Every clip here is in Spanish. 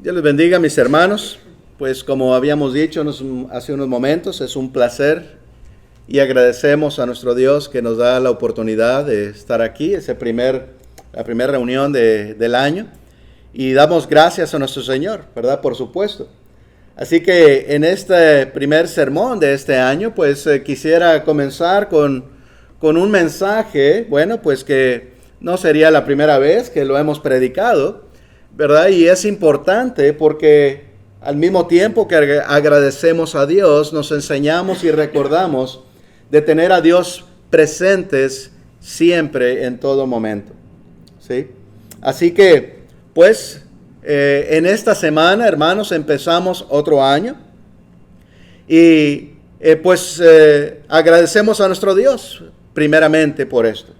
Dios les bendiga, mis hermanos. Pues como habíamos dicho hace unos momentos, es un placer y agradecemos a nuestro Dios que nos da la oportunidad de estar aquí, la primera reunión del año, y damos gracias a nuestro Señor, ¿verdad? Por supuesto. Así que en este primer sermón de este año, pues quisiera comenzar con un mensaje, bueno, pues que no sería la primera vez que lo hemos predicado, ¿verdad? Y es importante porque al mismo tiempo que agradecemos a Dios, nos enseñamos y recordamos de tener a Dios presentes siempre, en todo momento, ¿sí? Así que, pues, en esta semana, hermanos, empezamos otro año y, agradecemos a nuestro Dios primeramente por esto.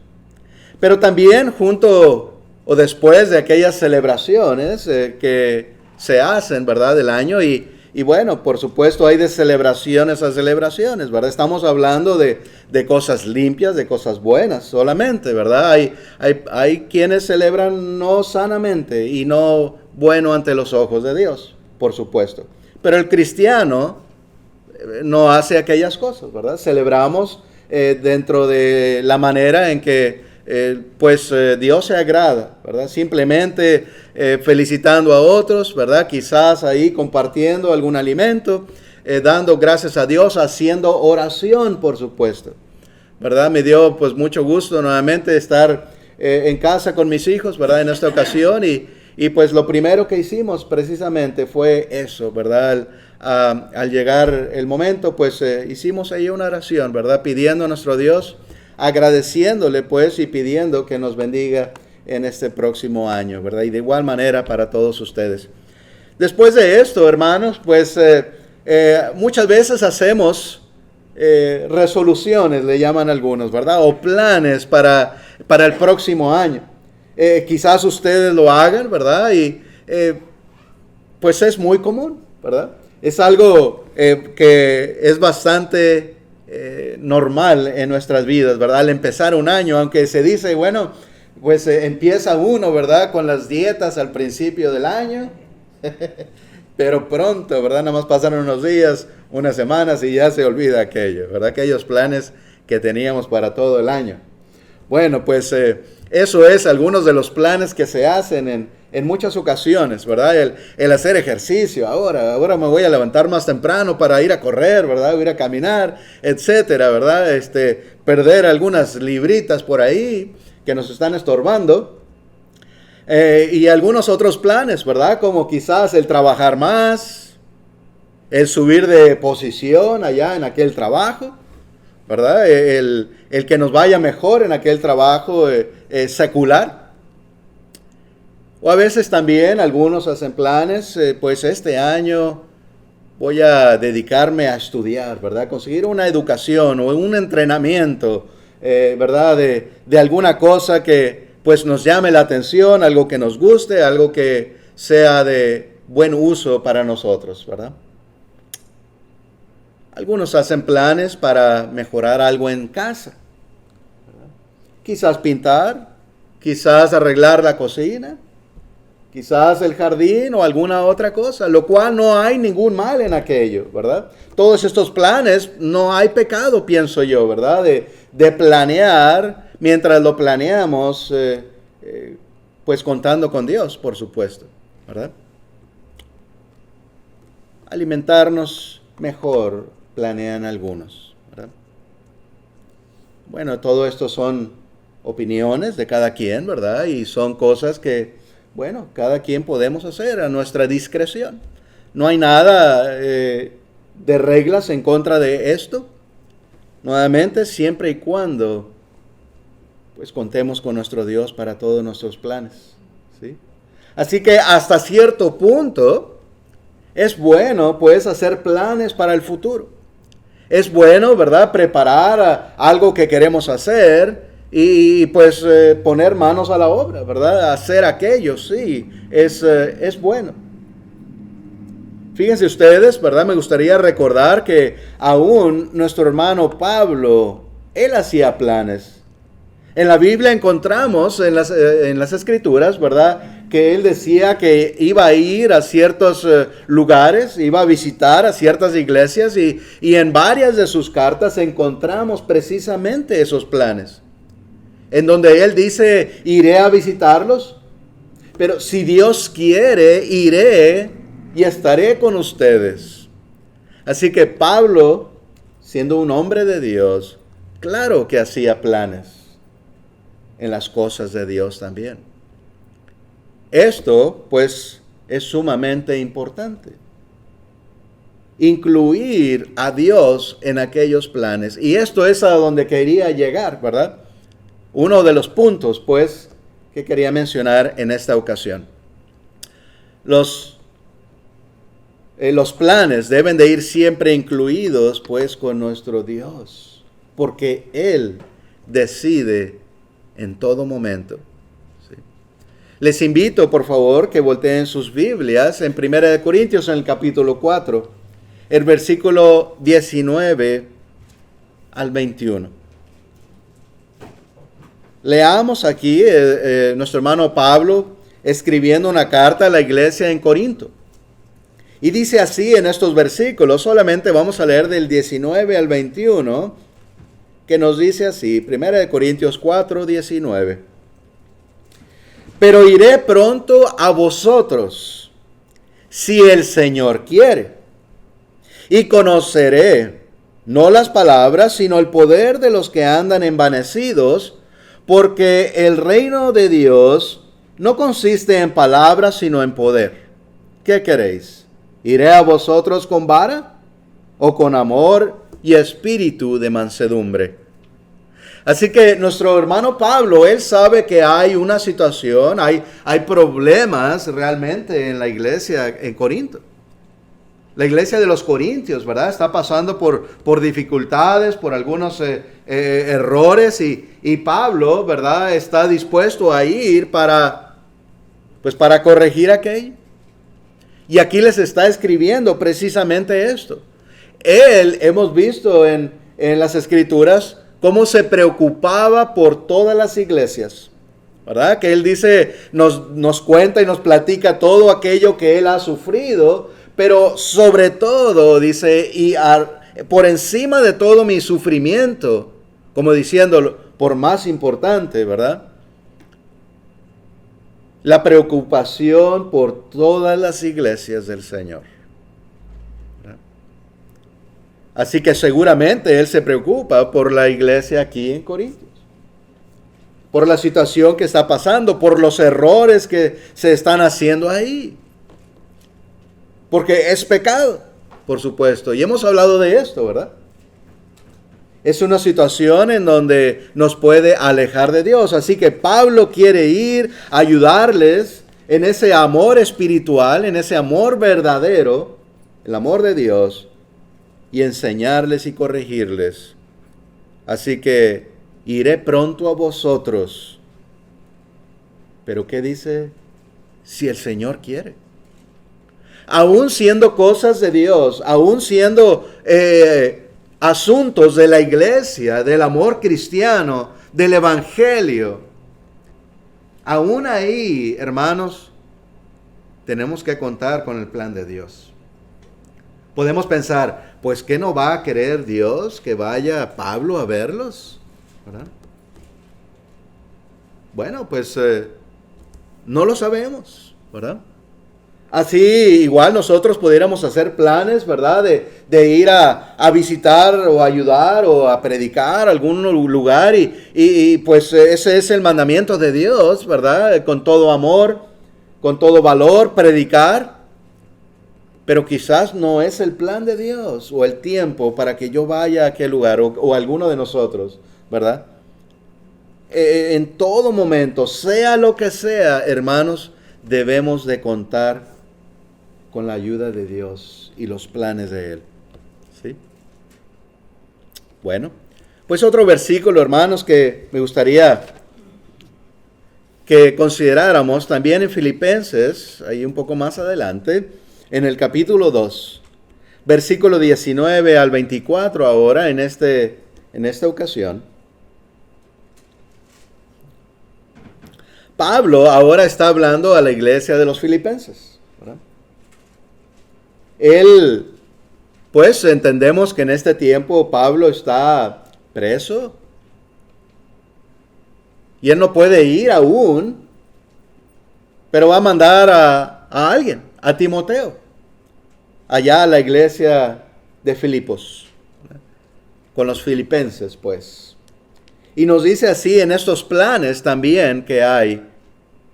Pero también junto o después de aquellas celebraciones que se hacen, ¿verdad?, del año. Y bueno, por supuesto hay de celebraciones a celebraciones, ¿verdad? Estamos hablando de cosas limpias, de cosas buenas solamente, ¿verdad? Hay quienes celebran no sanamente y no bueno ante los ojos de Dios, por supuesto. Pero el cristiano no hace aquellas cosas, ¿verdad? Celebramos dentro de la manera en que Dios se agrada, ¿verdad? Simplemente felicitando a otros, ¿verdad? Quizás ahí compartiendo algún alimento, dando gracias a Dios, haciendo oración, por supuesto, ¿verdad? Me dio pues mucho gusto nuevamente estar en casa con mis hijos, ¿verdad? En esta ocasión y pues lo primero que hicimos precisamente fue eso, ¿verdad? Al llegar el momento, pues hicimos ahí una oración, ¿verdad? Pidiendo a nuestro Dios, agradeciéndole pues y pidiendo que nos bendiga en este próximo año, ¿verdad? Y de igual manera para todos ustedes. Después de esto, hermanos, pues muchas veces hacemos resoluciones, le llaman algunos, ¿verdad? O planes para el próximo año. Quizás ustedes lo hagan, ¿verdad? Y pues es muy común, ¿verdad? Es algo que es bastante normal en nuestras vidas, ¿verdad? Al empezar un año, aunque se dice, bueno, pues empieza uno, ¿verdad? Con las dietas al principio del año, pero pronto, ¿verdad? Nada más pasaron unos días, unas semanas y ya se olvida aquello, ¿verdad? Aquellos planes que teníamos para todo el año. Bueno, pues eso es algunos de los planes que se hacen en muchas ocasiones, ¿verdad? El hacer ejercicio, ahora me voy a levantar más temprano para ir a correr, ¿verdad? Ir a caminar, etcétera, ¿verdad? Perder algunas libritas por ahí que nos están estorbando. Y algunos otros planes, ¿verdad? Como quizás el trabajar más, el subir de posición allá en aquel trabajo, ¿verdad? El que nos vaya mejor en aquel trabajo secular. O a veces también algunos hacen planes, pues este año voy a dedicarme a estudiar, ¿verdad? Conseguir una educación o un entrenamiento, ¿verdad? De alguna cosa que pues nos llame la atención, algo que nos guste, algo que sea de buen uso para nosotros, ¿verdad? Algunos hacen planes para mejorar algo en casa, ¿verdad? Quizás pintar, quizás arreglar la cocina, quizás el jardín o alguna otra cosa, lo cual no hay ningún mal en aquello, ¿verdad? Todos estos planes, no hay pecado, pienso yo, ¿verdad? De planear, mientras lo planeamos, pues contando con Dios, por supuesto, ¿verdad? Alimentarnos mejor, planean algunos, ¿verdad? Bueno, todo esto son opiniones de cada quien, ¿verdad? Y son cosas que, bueno, cada quien podemos hacer a nuestra discreción. No hay nada de reglas en contra de esto. Nuevamente, siempre y cuando pues contemos con nuestro Dios para todos nuestros planes, ¿sí? Así que hasta cierto punto es bueno pues hacer planes para el futuro. Es bueno, ¿verdad?, preparar algo que queremos hacer y pues poner manos a la obra, ¿verdad? Hacer aquello, sí, es bueno. Fíjense ustedes, ¿verdad? Me gustaría recordar que aún nuestro hermano Pablo, él hacía planes. En la Biblia encontramos, en las Escrituras, ¿verdad?, que él decía que iba a ir a ciertos lugares, iba a visitar a ciertas iglesias y en varias de sus cartas encontramos precisamente esos planes. En donde él dice, iré a visitarlos, pero si Dios quiere, iré y estaré con ustedes. Así que Pablo, siendo un hombre de Dios, claro que hacía planes en las cosas de Dios también. Esto, pues, es sumamente importante. Incluir a Dios en aquellos planes. Y esto es a donde quería llegar, ¿verdad? Uno de los puntos, pues, que quería mencionar en esta ocasión. Los planes deben de ir siempre incluidos, pues, con nuestro Dios, porque Él decide en todo momento. ¿Sí? Les invito, por favor, que volteen sus Biblias en 1 Corintios, en el capítulo 4, el versículo 19 al 21. Leamos aquí nuestro hermano Pablo escribiendo una carta a la iglesia en Corinto. Y dice así en estos versículos, solamente vamos a leer del 19 al 21, que nos dice así, 1 Corintios 4, 19. Pero iré pronto a vosotros, si el Señor quiere, y conoceré no las palabras, sino el poder de los que andan envanecidos, porque el reino de Dios no consiste en palabras, sino en poder. ¿Qué queréis? ¿Iré a vosotros con vara o con amor y espíritu de mansedumbre? Así que nuestro hermano Pablo, él sabe que hay una situación, hay problemas realmente en la iglesia en Corinto. La iglesia de los Corintios, ¿verdad? Está pasando por dificultades, por algunos errores y Pablo, ¿verdad? Está dispuesto a ir para corregir aquello. Y aquí les está escribiendo precisamente esto. Él, hemos visto en las Escrituras, cómo se preocupaba por todas las iglesias, ¿verdad? Que él dice, nos cuenta y nos platica todo aquello que él ha sufrido, pero sobre todo, dice, por encima de todo mi sufrimiento, como diciéndolo, por más importante, ¿verdad? La preocupación por todas las iglesias del Señor. ¿Verdad? Así que seguramente él se preocupa por la iglesia aquí en Corintios, por la situación que está pasando, por los errores que se están haciendo ahí. Porque es pecado, por supuesto. Y hemos hablado de esto, ¿verdad? Es una situación en donde nos puede alejar de Dios. Así que Pablo quiere ir a ayudarles en ese amor espiritual, en ese amor verdadero, el amor de Dios, y enseñarles y corregirles. Así que iré pronto a vosotros. Pero ¿qué dice? Si el Señor quiere. Aún siendo cosas de Dios, aún siendo asuntos de la iglesia, del amor cristiano, del evangelio, aún ahí, hermanos, tenemos que contar con el plan de Dios. Podemos pensar, pues ¿qué no va a querer Dios que vaya Pablo a verlos? ¿Verdad? Bueno, pues no lo sabemos, ¿verdad? Así igual nosotros pudiéramos hacer planes, ¿verdad? De ir a visitar o ayudar o a predicar algún lugar y pues ese es el mandamiento de Dios, ¿verdad? Con todo amor, con todo valor, predicar. Pero quizás no es el plan de Dios o el tiempo para que yo vaya a aquel lugar o alguno de nosotros, ¿verdad? En todo momento, sea lo que sea, hermanos, debemos de contar con la ayuda de Dios y los planes de Él. ¿Sí? Bueno, pues otro versículo, hermanos, que me gustaría que consideráramos también en Filipenses, ahí un poco más adelante, en el capítulo 2, versículo 19 al 24 ahora, en esta ocasión. Pablo ahora está hablando a la iglesia de los filipenses, ¿verdad? Él, pues entendemos que en este tiempo Pablo está preso y él no puede ir aún, pero va a mandar a alguien, a Timoteo, allá a la iglesia de Filipos, ¿verdad? Con los filipenses, pues. Y nos dice así en estos planes también que hay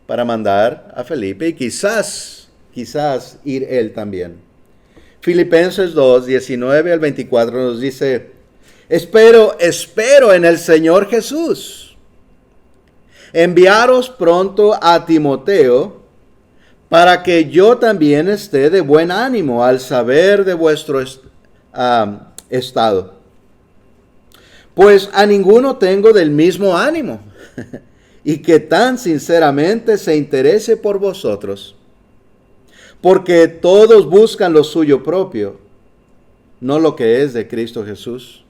para mandar a Felipe y quizás ir él también. Filipenses 2, 19 al 24 nos dice, espero en el Señor Jesús enviaros pronto a Timoteo para que yo también esté de buen ánimo al saber de vuestro estado. Pues a ninguno tengo del mismo ánimo, y que tan sinceramente se interese por vosotros, porque todos buscan lo suyo propio, no lo que es de Cristo Jesús.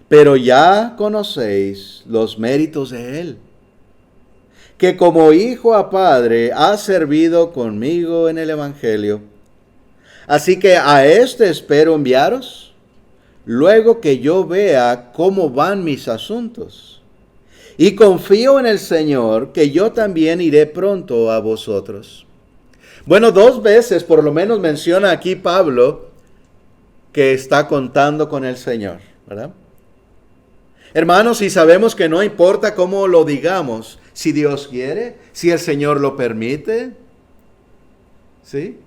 Pero ya conocéis los méritos de Él, que como hijo a padre ha servido conmigo en el Evangelio. Así que a este espero enviaros, luego que yo vea cómo van mis asuntos. Y confío en el Señor que yo también iré pronto a vosotros. Bueno, 2 veces por lo menos menciona aquí Pablo que está contando con el Señor, ¿verdad? Hermanos, y sabemos que no importa cómo lo digamos, si Dios quiere, si el Señor lo permite, ¿sí?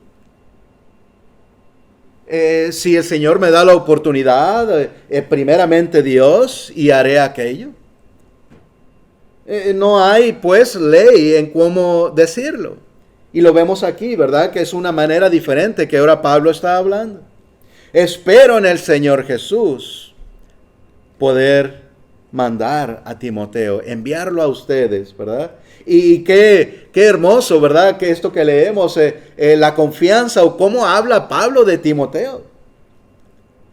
Si el Señor me da la oportunidad, primeramente Dios, y haré aquello. No hay pues ley en cómo decirlo. Y lo vemos aquí, ¿verdad? Que es una manera diferente que ahora Pablo está hablando. Espero en el Señor Jesús poder mandar a Timoteo, enviarlo a ustedes, ¿verdad? Y qué hermoso, ¿verdad? Que esto que leemos, la confianza o cómo habla Pablo de Timoteo.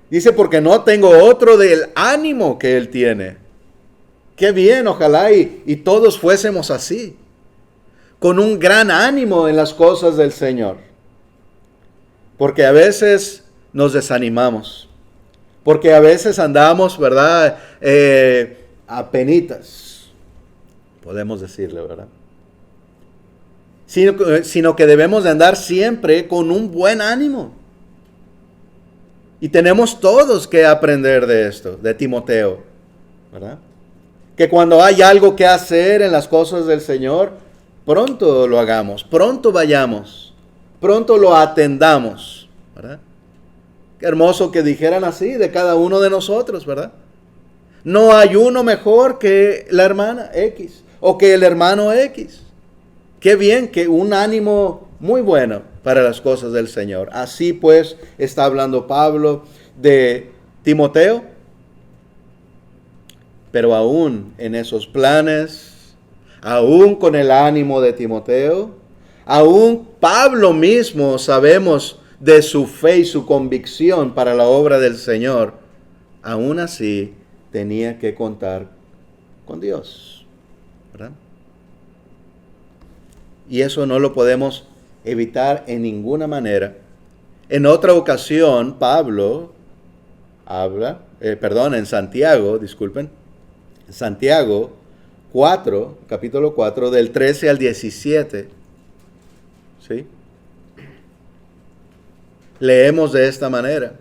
Dice, porque no tengo otro del ánimo que él tiene. Qué bien, ojalá y todos fuésemos así, con un gran ánimo en las cosas del Señor. Porque a veces nos desanimamos, porque a veces andamos, ¿verdad? Apenitas, podemos decirle, ¿verdad? Sino que debemos de andar siempre con un buen ánimo. Y tenemos todos que aprender de esto, de Timoteo, ¿verdad? Que cuando hay algo que hacer en las cosas del Señor, pronto lo hagamos, pronto vayamos, pronto lo atendamos, ¿verdad? Qué hermoso que dijeran así de cada uno de nosotros, ¿verdad? No hay uno mejor que la hermana X o que el hermano X. Qué bien, que un ánimo muy bueno para las cosas del Señor. Así pues está hablando Pablo de Timoteo. Pero aún en esos planes, aún con el ánimo de Timoteo, aún Pablo mismo sabemos de su fe y su convicción para la obra del Señor, aún así tenía que contar con Dios, ¿verdad? Y eso no lo podemos evitar en ninguna manera. En otra ocasión, Pablo habla, en Santiago, Santiago 4, capítulo 4, del 13 al 17, ¿sí? Leemos de esta manera,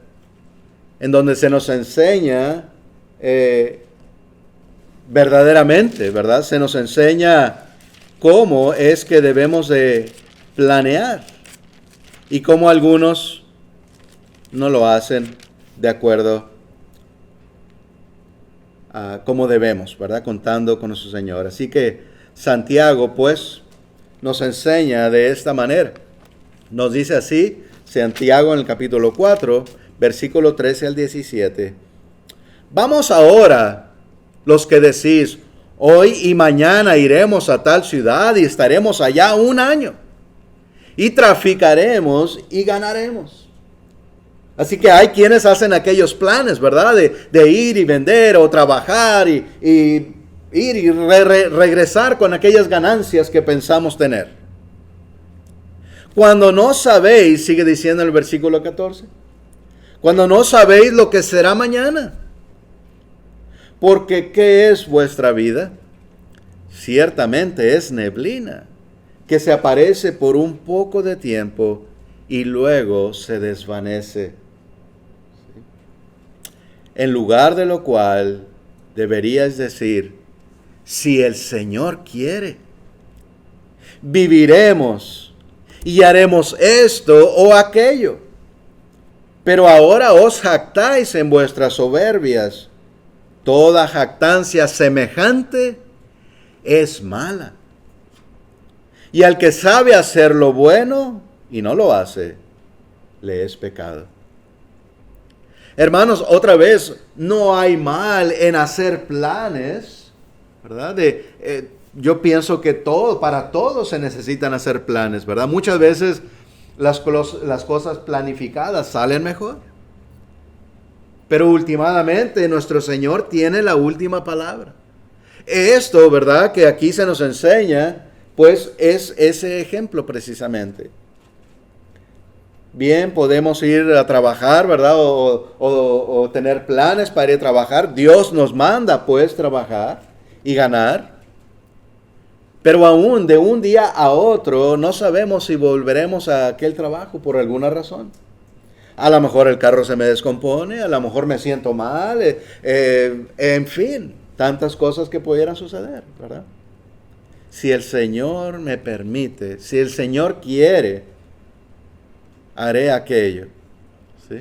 en donde se nos enseña verdaderamente, ¿verdad? Se nos enseña cómo es que debemos de planear y cómo algunos no lo hacen de acuerdo a cómo debemos, ¿verdad? Contando con nuestro Señor. Así que Santiago, pues, nos enseña de esta manera. Nos dice así, Santiago en el capítulo 4, versículo 13 al 17. Vamos ahora, los que decís, hoy y mañana iremos a tal ciudad y estaremos allá 1 año. Y traficaremos y ganaremos. Así que hay quienes hacen aquellos planes, ¿verdad? De ir y vender o trabajar y ir y regresar con aquellas ganancias que pensamos tener. Cuando no sabéis, sigue diciendo el versículo 14, cuando no sabéis lo que será mañana. Porque ¿qué es vuestra vida? Ciertamente es neblina, que se aparece por un poco de tiempo y luego se desvanece. En lugar de lo cual deberíais decir, si el Señor quiere, viviremos y haremos esto o aquello. Pero ahora os jactáis en vuestras soberbias. Toda jactancia semejante es mala. Y al que sabe hacer lo bueno y no lo hace, le es pecado. Hermanos, otra vez, no hay mal en hacer planes, ¿verdad? Yo pienso que para todos se necesitan hacer planes, ¿verdad? Muchas veces las cosas planificadas salen mejor. Pero últimamente nuestro Señor tiene la última palabra. Esto, ¿verdad?, que aquí se nos enseña, pues es ese ejemplo precisamente. Bien, podemos ir a trabajar, ¿verdad? O tener planes para ir a trabajar. Dios nos manda, pues, trabajar y ganar. Pero aún de un día a otro no sabemos si volveremos a aquel trabajo por alguna razón. A lo mejor el carro se me descompone, a lo mejor me siento mal, en fin, tantas cosas que pudieran suceder, ¿verdad? Si el Señor me permite, si el Señor quiere, haré aquello, ¿sí?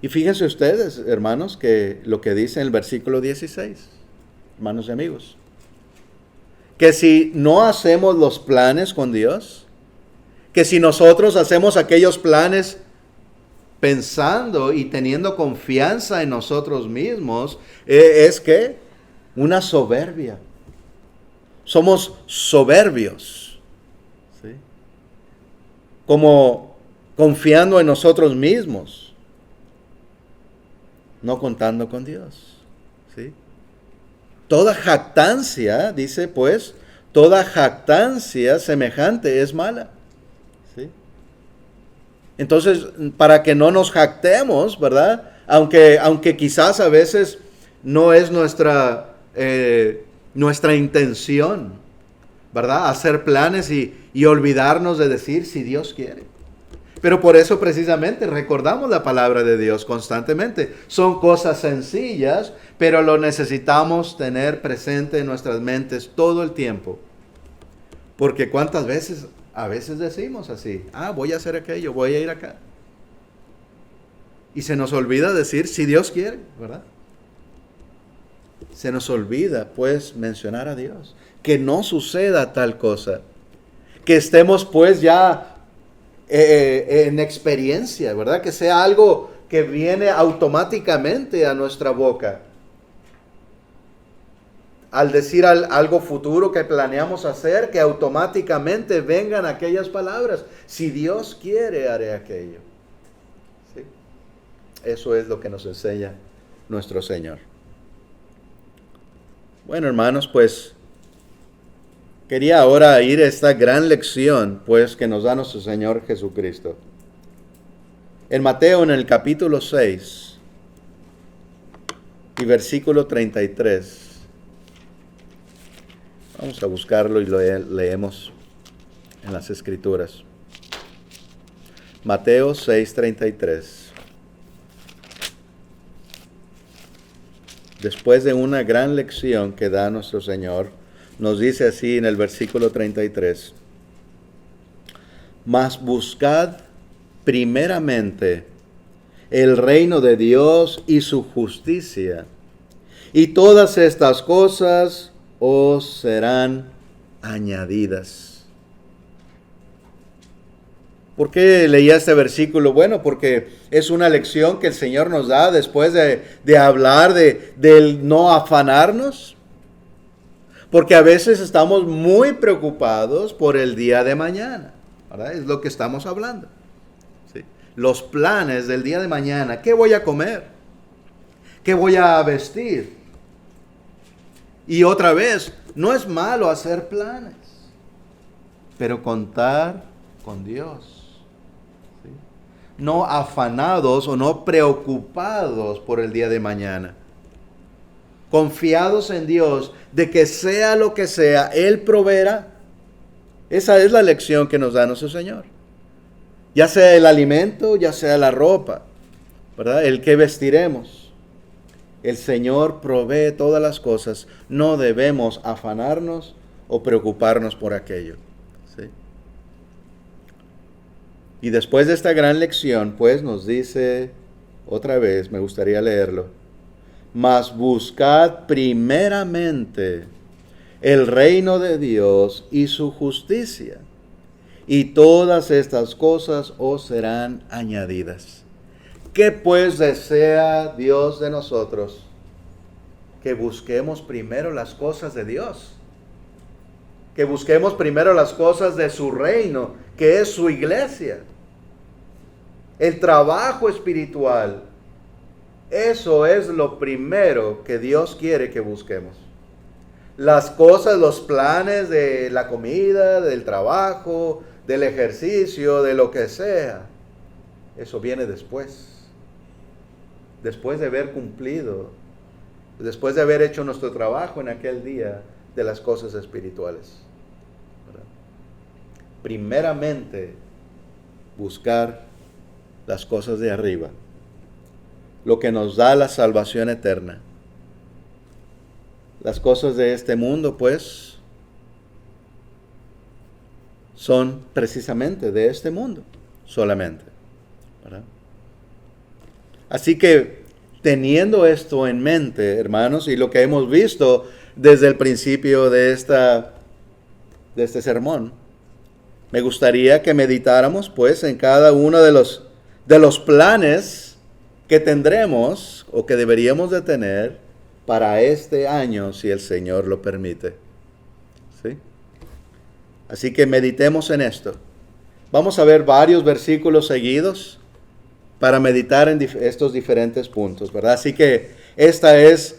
Y fíjense ustedes, hermanos, que lo que dice en el versículo 16, hermanos y amigos, que si no hacemos los planes con Dios, que si nosotros hacemos aquellos planes pensando y teniendo confianza en nosotros mismos, es que una soberbia. Somos soberbios, ¿sí? Como confiando en nosotros mismos, no contando con Dios, ¿sí? Toda jactancia, dice pues, toda jactancia semejante es mala. Entonces, para que no nos jactemos, ¿verdad? Aunque quizás a veces no es nuestra intención, ¿verdad? Hacer planes y olvidarnos de decir si Dios quiere. Pero por eso precisamente recordamos la palabra de Dios constantemente. Son cosas sencillas, pero lo necesitamos tener presente en nuestras mentes todo el tiempo. Porque cuántas veces... A veces decimos así, voy a hacer aquello, voy a ir acá. Y se nos olvida decir si Dios quiere, ¿verdad? Se nos olvida, pues, mencionar a Dios. Que no suceda tal cosa. Que estemos, pues, ya en experiencia, ¿verdad? Que sea algo que viene automáticamente a nuestra boca. Al decir algo futuro que planeamos hacer, que automáticamente vengan aquellas palabras. Si Dios quiere, haré aquello. ¿Sí? Eso es lo que nos enseña nuestro Señor. Bueno, hermanos, pues quería ahora ir a esta gran lección, pues, que nos da nuestro Señor Jesucristo. En Mateo, en el capítulo 6 y versículo 33. Vamos a buscarlo y lo leemos en las Escrituras. Mateo 6:33. Después de una gran lección que da nuestro Señor, nos dice así en el versículo 33. Mas buscad primeramente el reino de Dios y su justicia, y todas estas cosas os serán añadidas. ¿Por qué leía este versículo? Bueno, porque es una lección que el Señor nos da después de hablar del no afanarnos. Porque a veces estamos muy preocupados por el día de mañana, ¿verdad? Es lo que estamos hablando. ¿Sí? Los planes del día de mañana. ¿Qué voy a comer? ¿Qué voy a vestir? Y otra vez, no es malo hacer planes, pero contar con Dios. ¿Sí? No afanados o no preocupados por el día de mañana. Confiados en Dios de que sea lo que sea, Él proveerá. Esa es la lección que nos da nuestro Señor. Ya sea el alimento, ya sea la ropa, ¿verdad? El que vestiremos. El Señor provee todas las cosas. No debemos afanarnos o preocuparnos por aquello. ¿Sí? Y después de esta gran lección, pues nos dice otra vez, me gustaría leerlo. Mas buscad primeramente el reino de Dios y su justicia, y todas estas cosas os serán añadidas. ¿Qué pues desea Dios de nosotros? Que busquemos primero las cosas de Dios. Que busquemos primero las cosas de su reino, que es su iglesia. El trabajo espiritual. Eso es lo primero que Dios quiere que busquemos. Las cosas, los planes de la comida, del trabajo, del ejercicio, de lo que sea, eso viene después. Después de haber cumplido, después de haber hecho nuestro trabajo en aquel día de las cosas espirituales. ¿Verdad? Primeramente, buscar las cosas de arriba, lo que nos da la salvación eterna. Las cosas de este mundo, pues, son precisamente de este mundo, solamente. ¿Verdad? Así que, teniendo esto en mente, hermanos, y lo que hemos visto desde el principio de este sermón, me gustaría que meditáramos, pues, en cada uno de los planes que tendremos o que deberíamos de tener para este año, si el Señor lo permite. ¿Sí? Así que meditemos en esto. Vamos a ver varios versículos seguidos para meditar en estos diferentes puntos, ¿verdad? Así que esta es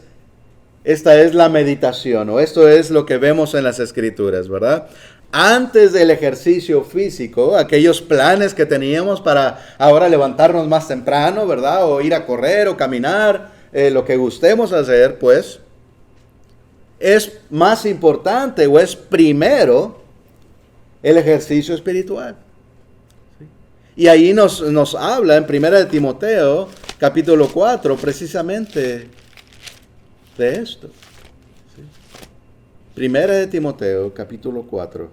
la meditación, o esto es lo que vemos en las Escrituras, ¿verdad? Antes del ejercicio físico, aquellos planes que teníamos para ahora levantarnos más temprano, ¿verdad? O ir a correr o caminar, lo que gustemos hacer, pues, es más importante o es primero el ejercicio espiritual. ¿Sí? Y ahí nos habla en 1 de Timoteo, capítulo 4, precisamente de esto. ¿Sí? 1 de Timoteo, capítulo 4.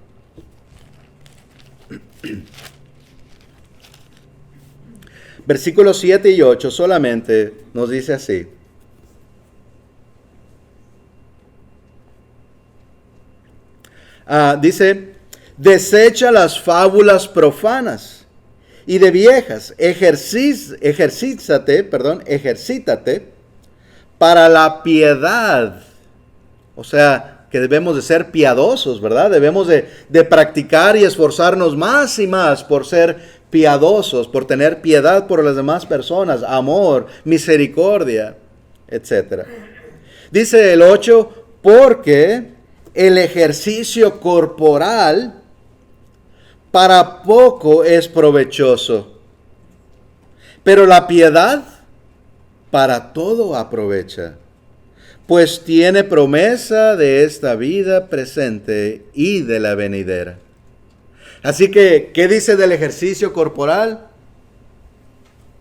Versículos 7 y 8 solamente nos dice así. Dice, desecha las fábulas profanas y de viejas, ejercítate para la piedad. O sea, que debemos de ser piadosos, ¿verdad? Debemos de practicar y esforzarnos más y más por ser piadosos, por tener piedad por las demás personas, amor, misericordia, etc. Dice el 8, porque el ejercicio corporal para poco es provechoso, pero la piedad para todo aprovecha, pues tiene promesa de esta vida presente y de la venidera. Así que, ¿qué dice del ejercicio corporal?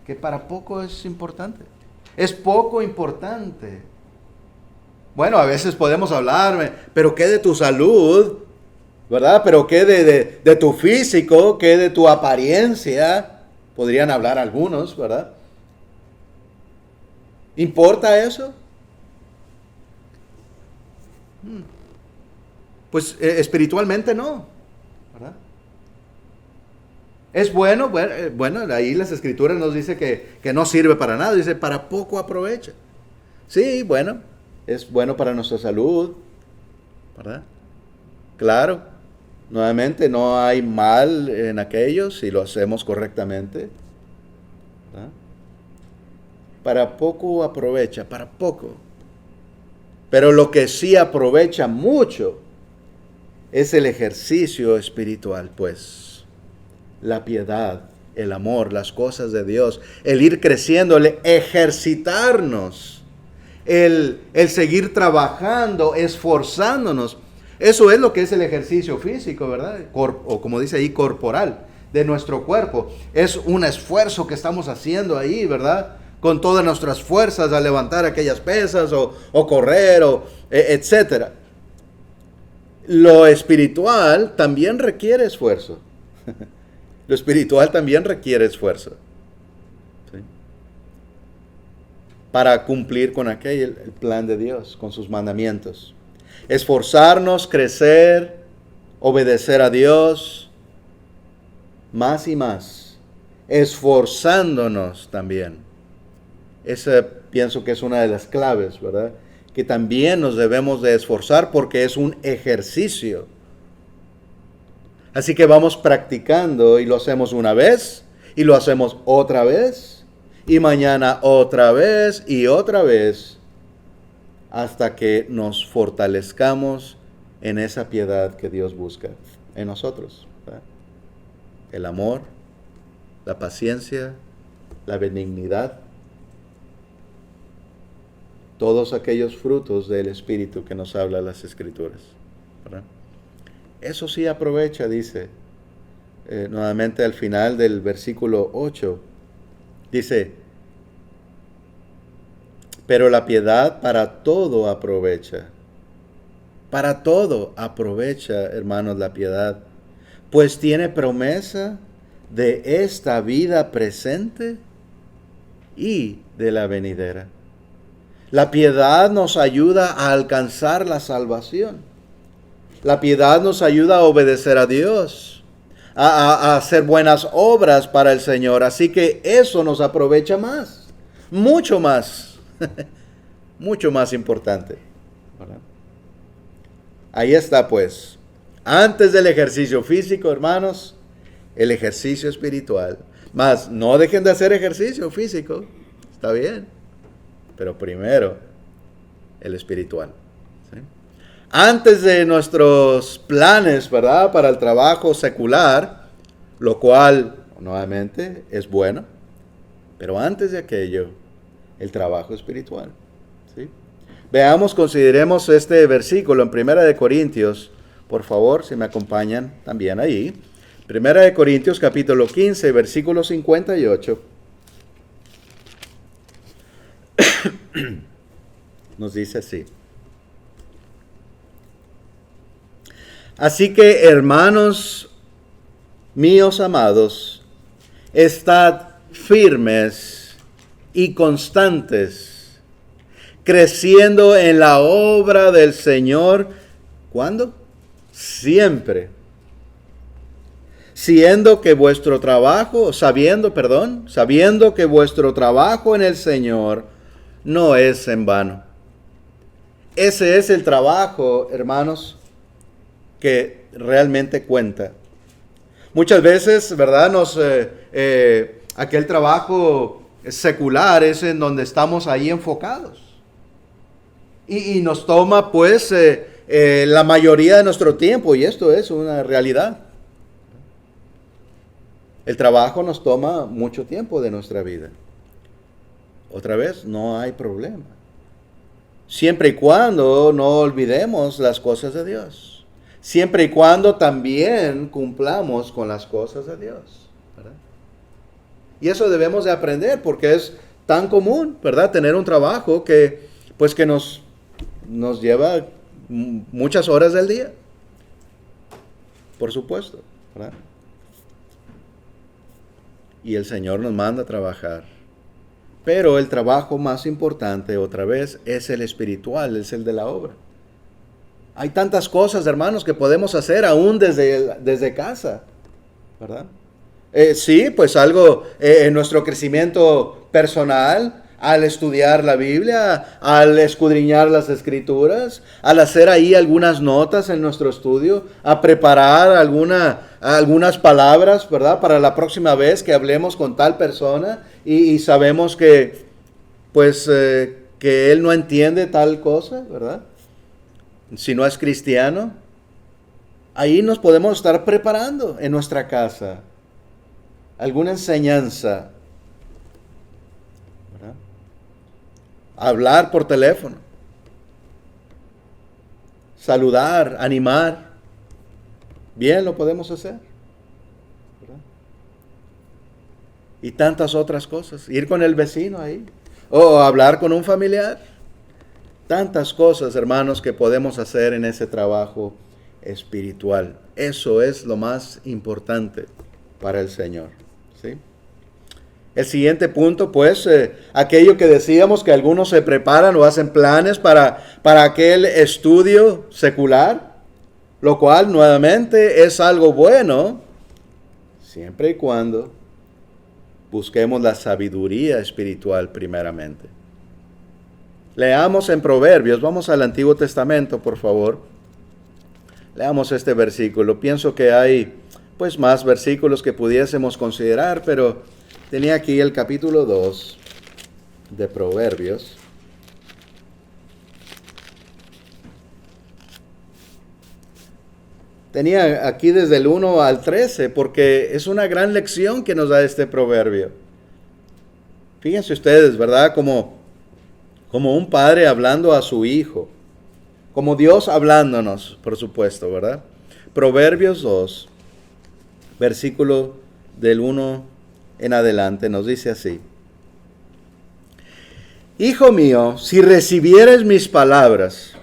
Que para poco es importante. Es poco importante. Bueno, a veces podemos hablar, pero ¿qué de tu salud? ¿Verdad? Pero ¿qué de tu físico? ¿Qué de tu apariencia? Podrían hablar algunos, ¿verdad? ¿Importa eso? Pues espiritualmente no, ¿verdad? Es bueno, ahí las Escrituras nos dice que no sirve para nada, dice para poco aprovecha. Sí, bueno, es bueno para nuestra salud, ¿verdad? Claro, nuevamente no hay mal en aquello si lo hacemos correctamente, ¿verdad? para poco aprovecha, para poco. Pero lo que sí aprovecha mucho es el ejercicio espiritual, pues. La piedad, el amor, las cosas de Dios, el ir creciendo, el ejercitarnos, el seguir trabajando, esforzándonos. Eso es lo que es el ejercicio físico, ¿verdad? O como dice ahí, corporal, de nuestro cuerpo. Es un esfuerzo que estamos haciendo ahí, ¿verdad? Con todas nuestras fuerzas a levantar aquellas pesas o correr, etcétera. Lo espiritual también requiere esfuerzo. Lo espiritual también requiere esfuerzo. ¿Sí? Para cumplir con el plan de Dios, con sus mandamientos. Esforzarnos, crecer, obedecer a Dios, más y más. Esforzándonos también. Esa pienso que es una de las claves, ¿verdad? Que también nos debemos de esforzar porque es un ejercicio. Así que vamos practicando y lo hacemos una vez y lo hacemos otra vez y mañana otra vez y otra vez hasta que nos fortalezcamos en esa piedad que Dios busca en nosotros, ¿verdad? El amor, la paciencia, la benignidad, todos aquellos frutos del Espíritu que nos habla las Escrituras, ¿verdad? Eso sí aprovecha, dice, nuevamente al final del versículo 8, dice, pero la piedad para todo aprovecha. Para todo aprovecha, hermanos, la piedad, pues tiene promesa de esta vida presente y de la venidera. La piedad nos ayuda a alcanzar la salvación. La piedad nos ayuda a obedecer a Dios, a hacer buenas obras para el Señor. Así que eso nos aprovecha más, mucho más, mucho más importante, ¿verdad? Ahí está pues, antes del ejercicio físico, hermanos, el ejercicio espiritual. Mas no dejen de hacer ejercicio físico, está bien, pero primero el espiritual. Antes de nuestros planes, ¿verdad? Para el trabajo secular, lo cual, nuevamente, es bueno. Pero antes de aquello, el trabajo espiritual. ¿Sí? Veamos, consideremos este versículo en 1 Corintios. Por favor, si me acompañan también ahí. 1 Corintios capítulo 15, versículo 58. Nos dice así. Así que, hermanos míos amados, estad firmes y constantes, creciendo en la obra del Señor. ¿Cuándo? Siempre. Sabiendo que vuestro trabajo en el Señor no es en vano. Ese es el trabajo, hermanos, que realmente cuenta. Muchas veces, ¿verdad? Aquel trabajo secular es en donde estamos ahí enfocados. Y nos toma pues la mayoría de nuestro tiempo, y esto es una realidad. El trabajo nos toma mucho tiempo de nuestra vida. Otra vez, no hay problema. Siempre y cuando no olvidemos las cosas de Dios. Siempre y cuando también cumplamos con las cosas de Dios, ¿verdad? Y eso debemos de aprender porque es tan común, ¿verdad? Tener un trabajo que nos lleva muchas horas del día. Por supuesto, ¿verdad? Y el Señor nos manda a trabajar. Pero el trabajo más importante, otra vez, es el espiritual, es el de la obra. Hay tantas cosas, hermanos, que podemos hacer aún desde casa, ¿verdad? Sí, pues algo en nuestro crecimiento personal, al estudiar la Biblia, al escudriñar las Escrituras, al hacer ahí algunas notas en nuestro estudio, a preparar algunas palabras, ¿verdad? Para la próxima vez que hablemos con tal persona y sabemos que pues que él no entiende tal cosa, ¿verdad? Si no es cristiano, ahí nos podemos estar preparando en nuestra casa alguna enseñanza, ¿verdad? Hablar por teléfono, saludar, animar, bien lo podemos hacer, ¿verdad? Y tantas otras cosas, ir con el vecino ahí, o hablar con un familiar. Tantas cosas, hermanos, que podemos hacer en ese trabajo espiritual. Eso es lo más importante para el Señor, ¿sí? El siguiente punto, pues, aquello que decíamos que algunos se preparan o hacen planes para aquel estudio secular, lo cual nuevamente es algo bueno, siempre y cuando busquemos la sabiduría espiritual primeramente. Leamos en Proverbios, vamos al Antiguo Testamento, por favor. Leamos este versículo. Pienso que hay pues más versículos que pudiésemos considerar, pero tenía aquí el capítulo 2 de Proverbios. Tenía aquí desde el 1 al 13, porque es una gran lección que nos da este proverbio. Fíjense ustedes, ¿verdad? Como un padre hablando a su hijo, como Dios hablándonos, por supuesto, ¿verdad? Proverbios 2, versículo del 1 en adelante, nos dice así: Hijo mío, si recibieres mis palabras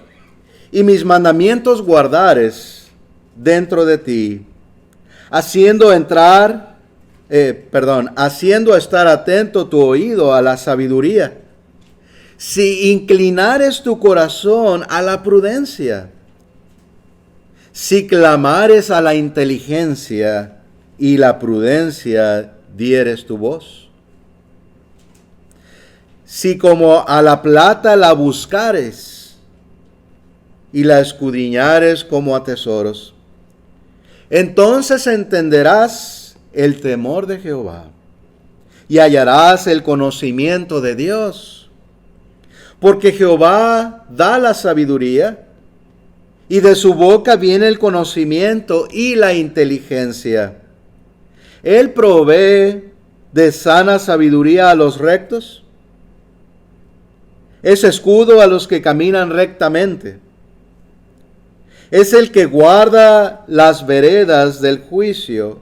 y mis mandamientos guardares dentro de ti, haciendo estar atento tu oído a la sabiduría, si inclinares tu corazón a la prudencia, si clamares a la inteligencia y la prudencia dieres tu voz, si como a la plata la buscares y la escudriñares como a tesoros, entonces entenderás el temor de Jehová y hallarás el conocimiento de Dios. Porque Jehová da la sabiduría, y de su boca viene el conocimiento y la inteligencia. Él provee de sana sabiduría a los rectos, es escudo a los que caminan rectamente. Es el que guarda las veredas del juicio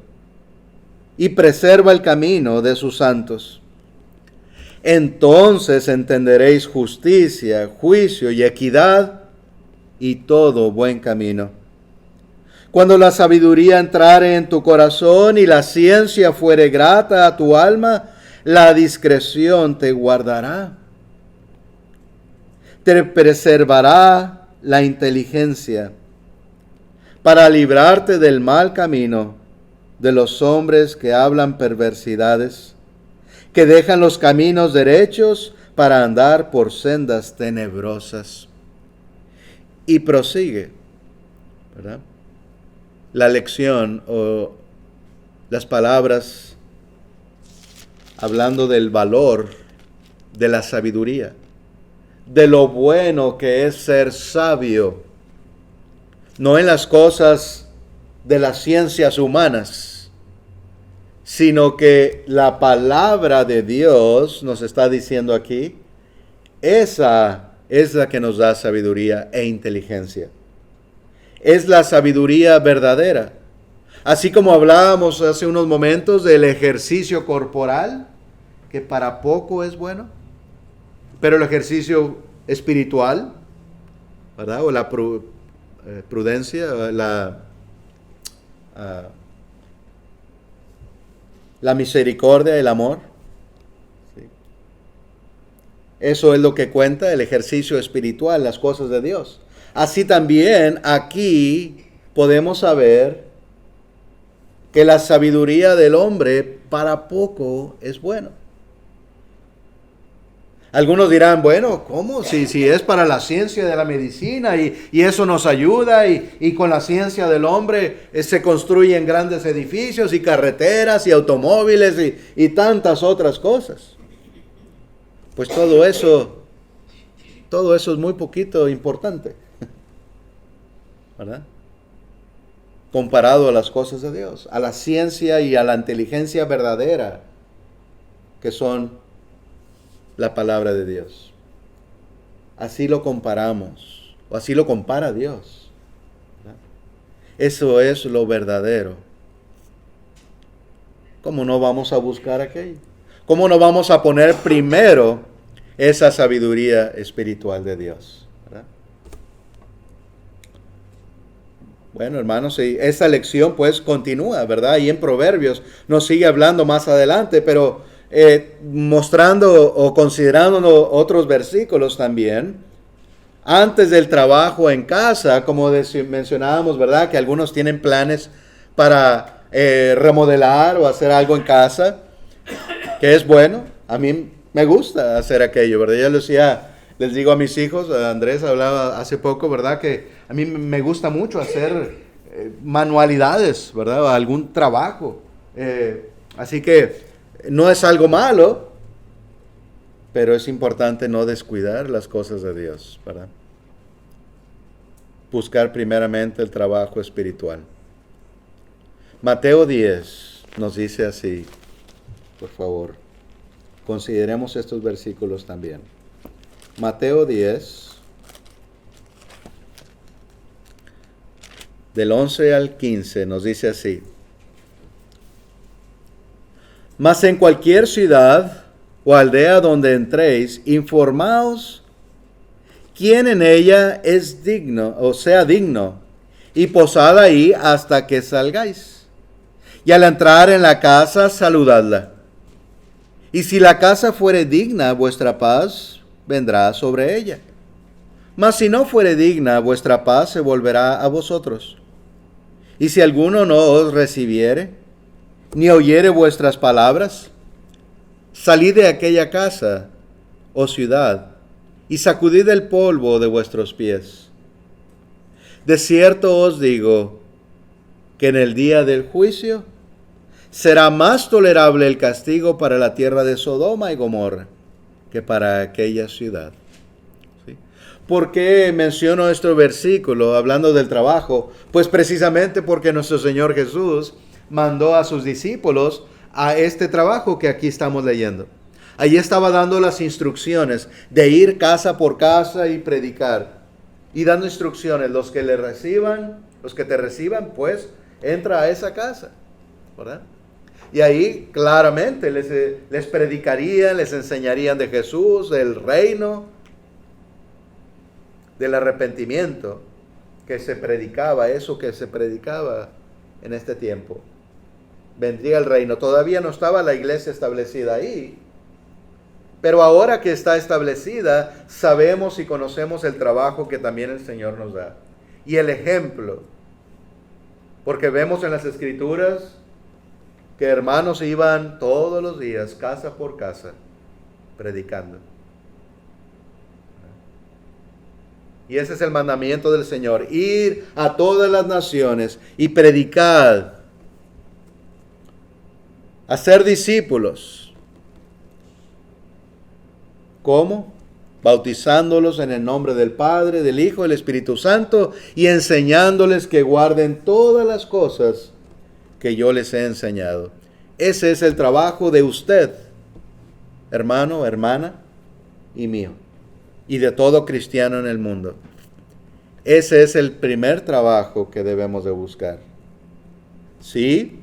y preserva el camino de sus santos. Entonces entenderéis justicia, juicio y equidad y todo buen camino. Cuando la sabiduría entrare en tu corazón y la ciencia fuere grata a tu alma, la discreción te guardará. Te preservará la inteligencia para librarte del mal camino de los hombres que hablan perversidades, que dejan los caminos derechos para andar por sendas tenebrosas. Y prosigue, ¿verdad? La lección o las palabras hablando del valor de la sabiduría, de lo bueno que es ser sabio, no en las cosas de las ciencias humanas, sino que la palabra de Dios nos está diciendo aquí, esa es la que nos da sabiduría e inteligencia. Es la sabiduría verdadera. Así como hablábamos hace unos momentos del ejercicio corporal, que para poco es bueno, pero el ejercicio espiritual, ¿verdad? O la prudencia, la misericordia, el amor. ¿Sí? Eso es lo que cuenta el ejercicio espiritual, las cosas de Dios. Así también aquí podemos saber que la sabiduría del hombre para poco es bueno. Algunos dirán, bueno, ¿cómo? Si es para la ciencia de la medicina y eso nos ayuda y con la ciencia del hombre se construyen grandes edificios y carreteras y automóviles y tantas otras cosas. pues todo eso es muy poquito importante, ¿verdad? Comparado a las cosas de Dios, a la ciencia y a la inteligencia verdadera que son la palabra de Dios. Así lo comparamos, o así lo compara Dios, ¿verdad? Eso es lo verdadero. ¿Cómo no vamos a buscar aquello? ¿Cómo no vamos a poner primero esa sabiduría espiritual de Dios? ¿Verdad? Bueno, hermanos, esta lección pues continúa, ¿verdad? Y en Proverbios nos sigue hablando más adelante, pero mostrando o considerando otros versículos también. Antes del trabajo en casa, como mencionábamos, ¿verdad? Que algunos tienen planes para remodelar o hacer algo en casa, que es bueno. A mí me gusta hacer aquello, ¿verdad? Yo les digo a mis hijos, a Andrés hablaba hace poco, ¿verdad? Que a mí me gusta mucho hacer manualidades, ¿verdad? Algún trabajo. Así que no es algo malo, pero es importante no descuidar las cosas de Dios, ¿verdad? Buscar primeramente el trabajo espiritual. Mateo 10 nos dice así, por favor, consideremos estos versículos también. Mateo 10, del 11 al 15, nos dice así. Mas en cualquier ciudad o aldea donde entréis, informaos quién en ella es digno, o sea digno, y posad ahí hasta que salgáis. Y al entrar en la casa, saludadla. Y si la casa fuere digna, vuestra paz vendrá sobre ella. Mas si no fuere digna, vuestra paz se volverá a vosotros. Y si alguno no os recibiere, ni oyere vuestras palabras, salid de aquella casa o ciudad, y sacudid el polvo de vuestros pies. De cierto os digo, que en el día del juicio será más tolerable el castigo para la tierra de Sodoma y Gomorra que para aquella ciudad. ¿Sí? ¿Por qué menciono este versículo hablando del trabajo? Pues precisamente porque nuestro Señor Jesús mandó a sus discípulos a este trabajo que aquí estamos leyendo. Allí estaba dando las instrucciones de ir casa por casa y predicar. Y dando instrucciones, los que te reciban, pues entra a esa casa, ¿verdad? Y ahí claramente les predicarían, les enseñarían de Jesús, del reino, del arrepentimiento que se predicaba, eso que se predicaba en este tiempo. Vendría el reino. Todavía no estaba la iglesia establecida ahí, pero ahora que está establecida, sabemos y conocemos el trabajo que también el Señor nos da. Y el ejemplo, porque vemos en las Escrituras que hermanos iban todos los días, casa por casa, predicando. Y ese es el mandamiento del Señor, ir a todas las naciones y predicar, hacer discípulos. ¿Cómo? Bautizándolos en el nombre del Padre, del Hijo y del Espíritu Santo y enseñándoles que guarden todas las cosas que yo les he enseñado. Ese es el trabajo de usted, hermano, hermana, y mío, y de todo cristiano en el mundo. Ese es el primer trabajo que debemos de buscar. Sí,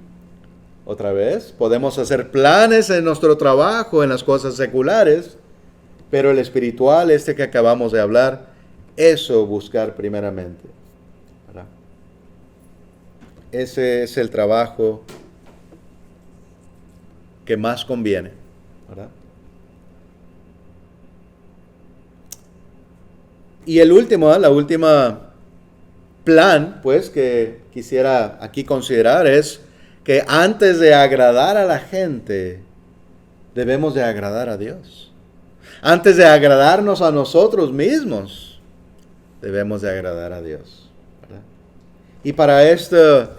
otra vez, podemos hacer planes en nuestro trabajo, en las cosas seculares, pero el espiritual, este que acabamos de hablar, eso buscar primeramente, ¿verdad? Ese es el trabajo que más conviene, ¿verdad? Y la última plan, pues, que quisiera aquí considerar es que antes de agradar a la gente, debemos de agradar a Dios. Antes de agradarnos a nosotros mismos, debemos de agradar a Dios, ¿verdad? Y para esto,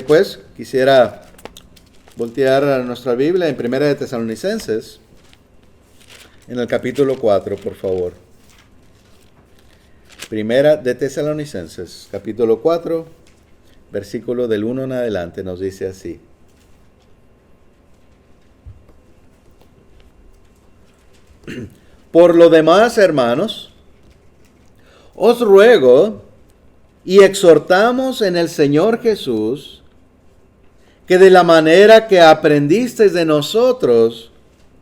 pues, quisiera voltear a nuestra Biblia en 1 de Tesalonicenses. en el capítulo 4, por favor. Primera de Tesalonicenses, capítulo 4, versículo del 1 en adelante, nos dice así. Por lo demás, hermanos, os ruego y exhortamos en el Señor Jesús que de la manera que aprendisteis de nosotros,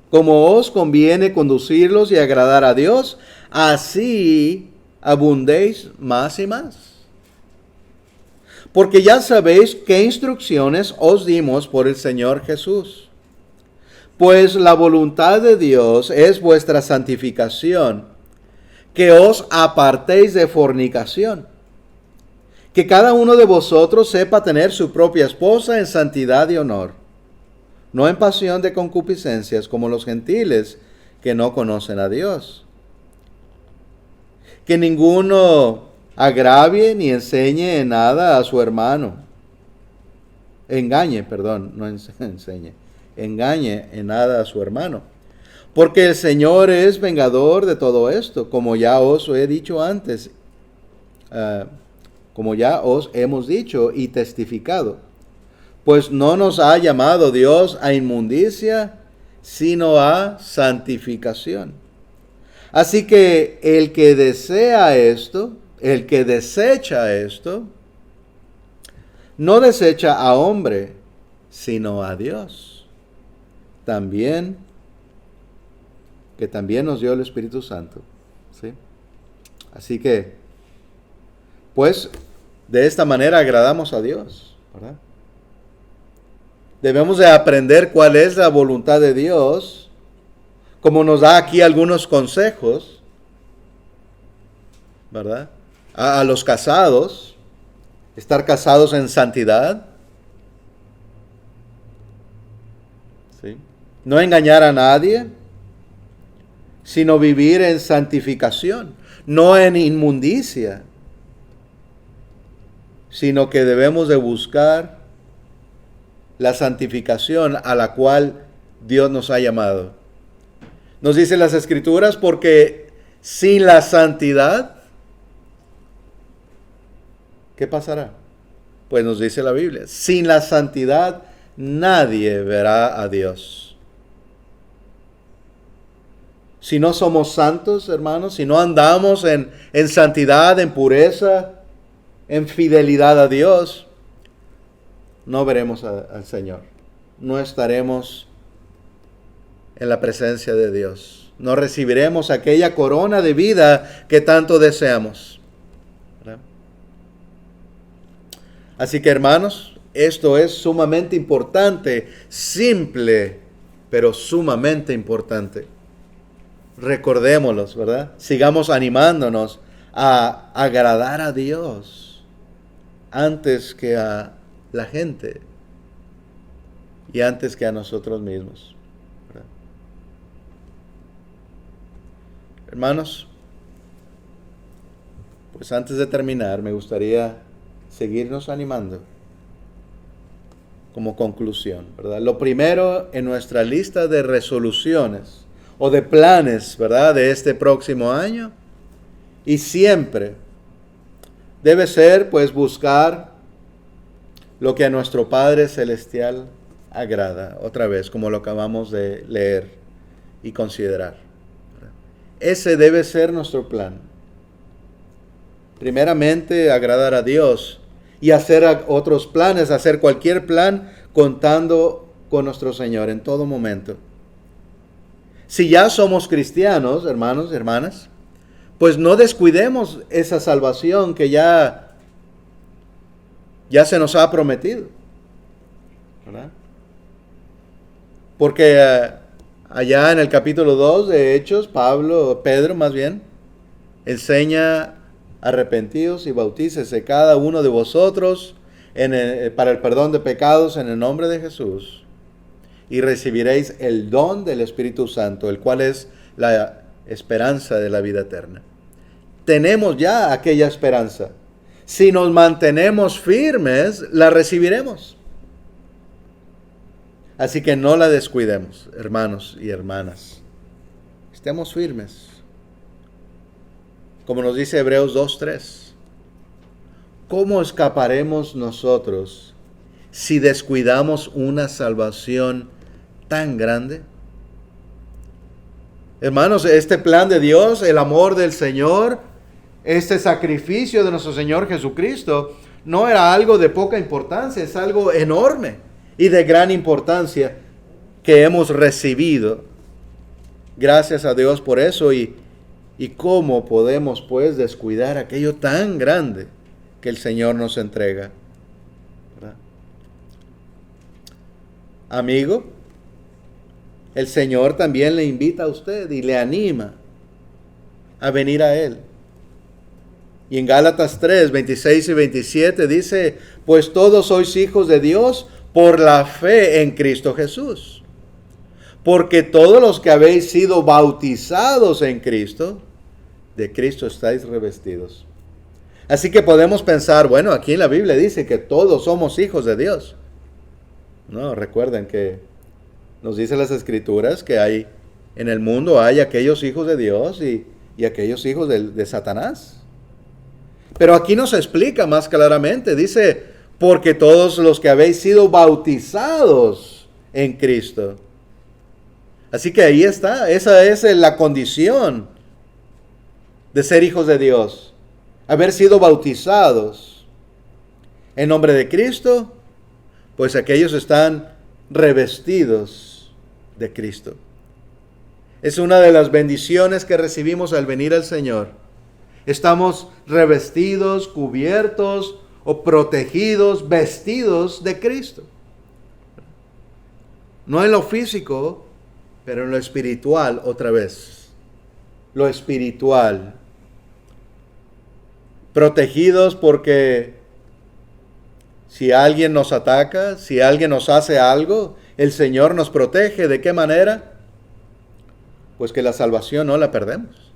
como os conviene conducirlos y agradar a Dios, así abundéis más y más. Porque ya sabéis qué instrucciones os dimos por el Señor Jesús. Pues la voluntad de Dios es vuestra santificación, que os apartéis de fornicación, que cada uno de vosotros sepa tener su propia esposa en santidad y honor, no en pasión de concupiscencias como los gentiles que no conocen a Dios. Que ninguno agravie ni enseñe en nada a su hermano. Engañe en nada a su hermano. Porque el Señor es vengador de todo esto, como ya os he dicho antes, como ya os hemos dicho y testificado. Pues no nos ha llamado Dios a inmundicia, sino a santificación. Así que el que desea esto, el que desecha esto, no desecha a hombre, sino a Dios. También, que también nos dio el Espíritu Santo. ¿Sí? Así que, pues, de esta manera agradamos a Dios, ¿verdad? Debemos de aprender cuál es la voluntad de Dios, como nos da aquí algunos consejos, ¿verdad? A los casados, estar casados en santidad, ¿sí? No engañar a nadie, sino vivir en santificación, no en inmundicia, sino que debemos de buscar la santificación a la cual Dios nos ha llamado. Nos dicen las Escrituras, porque sin la santidad, ¿qué pasará? Pues nos dice la Biblia, sin la santidad nadie verá a Dios. Si no somos santos, hermanos, si no andamos en santidad, en pureza, en fidelidad a Dios, no veremos al Señor. No estaremos en la presencia de Dios. No recibiremos aquella corona de vida que tanto deseamos. ¿Verdad? Así que, hermanos, esto es sumamente importante, simple, pero sumamente importante. Recordémoslos, ¿verdad? Sigamos animándonos a agradar a Dios antes que a la gente y antes que a nosotros mismos, ¿verdad? Hermanos, pues antes de terminar me gustaría seguirnos animando como conclusión, ¿verdad? Lo primero en nuestra lista de resoluciones o de planes, ¿verdad?, de este próximo año, y siempre debe ser, pues, buscar lo que a nuestro Padre Celestial agrada, otra vez, como lo acabamos de leer y considerar, ¿verdad? Ese debe ser nuestro plan. Primeramente, agradar a Dios y hacer otros planes, hacer cualquier plan contando con nuestro Señor en todo momento. Si ya somos cristianos, hermanos y hermanas, pues no descuidemos esa salvación que ya se nos ha prometido, ¿verdad? Porque allá en el capítulo 2 de Hechos, Pedro más bien, enseña: arrepentíos y bautícese cada uno de vosotros para el perdón de pecados en el nombre de Jesús, y recibiréis el don del Espíritu Santo, el cual es la esperanza de la vida eterna. Tenemos ya aquella esperanza. Si nos mantenemos firmes, la recibiremos. Así que no la descuidemos, hermanos y hermanas. Estemos firmes. Como nos dice Hebreos 2:3. ¿Cómo escaparemos nosotros si descuidamos una salvación tan grande? Hermanos, este plan de Dios, el amor del Señor, este sacrificio de nuestro Señor Jesucristo, no era algo de poca importancia, es algo enorme y de gran importancia que hemos recibido. Gracias a Dios por eso. Y cómo podemos pues descuidar aquello tan grande que el Señor nos entrega, ¿verdad? Amigo, el Señor también le invita a usted y le anima a venir a Él. Y en Gálatas 3, 26 y 27 dice, pues todos sois hijos de Dios por la fe en Cristo Jesús. Porque todos los que habéis sido bautizados en Cristo, de Cristo estáis revestidos. Así que podemos pensar, bueno, aquí en la Biblia dice que todos somos hijos de Dios. No, recuerden que nos dice las Escrituras que hay en el mundo hay aquellos hijos de Dios y aquellos hijos de Satanás. Pero aquí nos explica más claramente, dice, porque todos los que habéis sido bautizados en Cristo. Así que ahí está, esa es la condición de ser hijos de Dios. Haber sido bautizados en nombre de Cristo, pues aquellos están revestidos de Cristo. Es una de las bendiciones que recibimos al venir al Señor. Estamos revestidos, cubiertos o protegidos, vestidos de Cristo. No en lo físico, pero en lo espiritual otra vez. Lo espiritual. Protegidos porque si alguien nos ataca, si alguien nos hace algo, el Señor nos protege. ¿De qué manera? Pues que la salvación no la perdemos.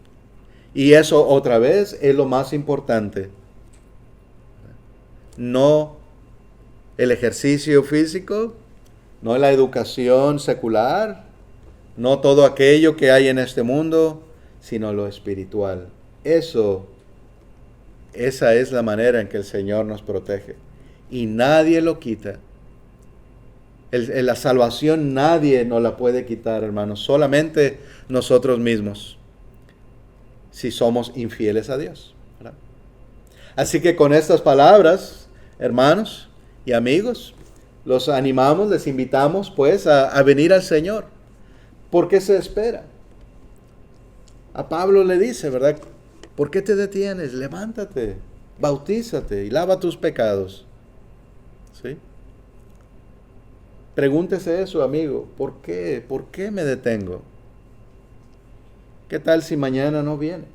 Y eso otra vez es lo más importante. No el ejercicio físico, no la educación secular, no todo aquello que hay en este mundo, sino lo espiritual. Esa es la manera en que el Señor nos protege. Y nadie lo quita. La salvación nadie nos la puede quitar, hermanos. Solamente nosotros mismos. Si somos infieles a Dios, ¿verdad? Así que con estas palabras, hermanos y amigos, los animamos, les invitamos pues a venir al Señor. ¿Por qué se espera? A Pablo le dice, ¿verdad? ¿Por qué te detienes? Levántate, bautízate y lava tus pecados. ¿Sí? Pregúntese eso, amigo. ¿Por qué? ¿Por qué me detengo? ¿Qué tal si mañana no viene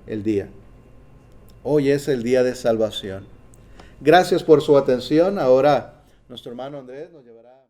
el día? Hoy es el día de salvación. Gracias por su atención. Ahora nuestro hermano Andrés nos llevará...